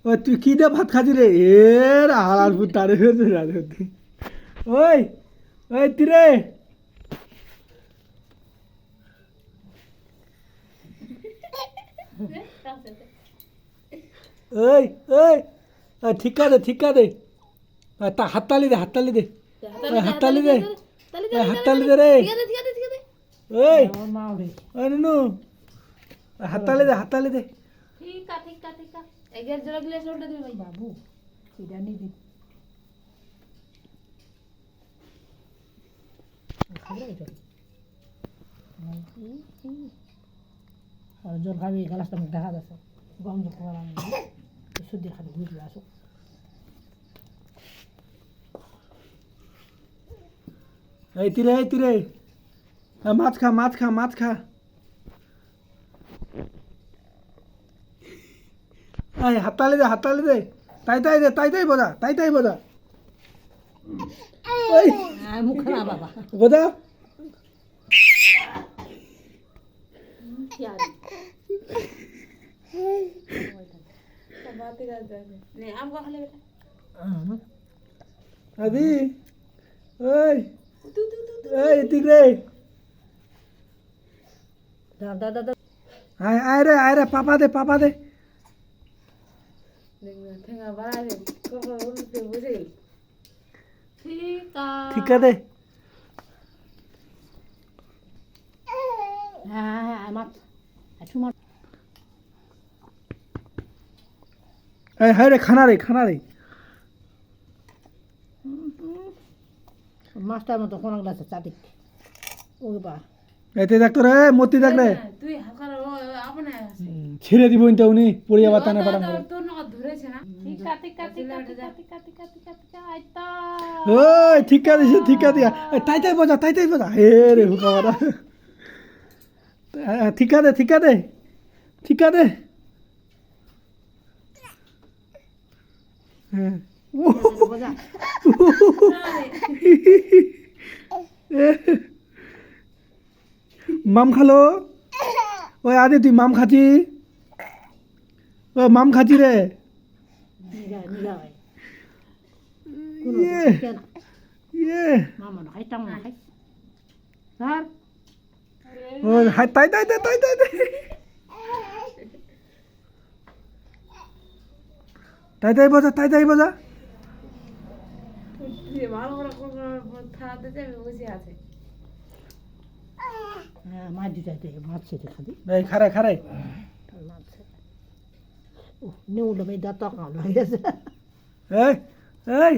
ওই তুই কি দিয়ে ভাত খাচ্ছি রে এর আলার পুতারে ওই ওই তিরে ওই ওই ঠিক দে তা হাততালি দে হাততালি দে হাততালি দে রে ওই ওই নুনু হাততালি দে ঠিক আছে এগের জোড়া গ্লাস ওটা দিবি ভাই বাবু এটা নি দি আর জল খাবি গ্লাসটা মুখ দেখা যাচ্ছে গম জল খাওয়া আমি শুদ্ধ খাবি বুঝলে আসো এই তিরে মাছ খা এই হাততালি দে তাই বোঝা ওই মুখ খারাপ বাবা বোঝা আদি ওই এই তিরে দাদা আয় রে পাপা দে ঠেঙ্গা বাড়াই দে কখন উল্টে বুঝে ঠিক আছে হ্যাঁ মাছ একটু মাছ হ্যাঁ রে খানা রে মাছটার মতো কোন গ্লাসে চাটিক ও বা এতে দেখতো রে মতি দেখ রে তুই হালকা আপনে ছেড়ে দিব ইনতে উনি পড়িয়া বাতানে পারাম তোর নগদ ধরেছে না আইতা ওই ঠিক আছে তাই বোঝা হে রে হুকা মারা ঠিক আছে হ্যাঁ বোঝা মাম খালো ওই আরে তুই মাম খাচ্ছি রে নিগা ভাই ইয়ে মামা না খাই টাম না খাই স্যার ওই হাই তাই বোঝা ভালো করে থাতে যাবে বসে আছে হ্যাঁ মাছ দিতে মাছ খেতে খাবি এই খারে মাছ ও নিউলো মে দাঁত কালো হয়ে গেছে এই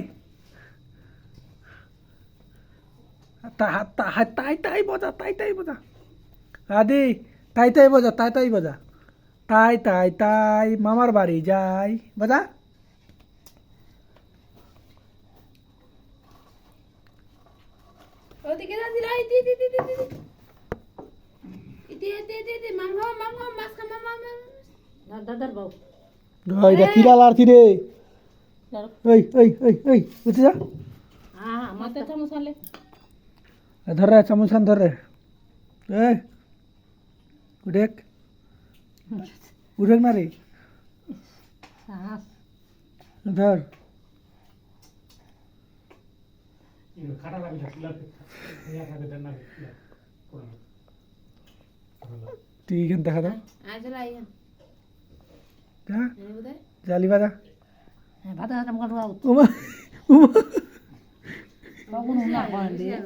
তাই বোঝা আদি তাই বোঝা তাই মামার বাড়ি যাই বোঝা ওদিকে না দিলাই ইতি মামা মাছ খা মামা দাদার বউ এটা কিরা লাড়তি রে এই বুঝছি যা হ্যাঁ মাতে চামচ আনলে ধর রে চামচ খান ধর রে এই উঠেক না রে ধর তুই এখান দেখা দাও জালি বাজা ভাত হাতাম কাটুয়া উমা কখনো না করেন দিয়ে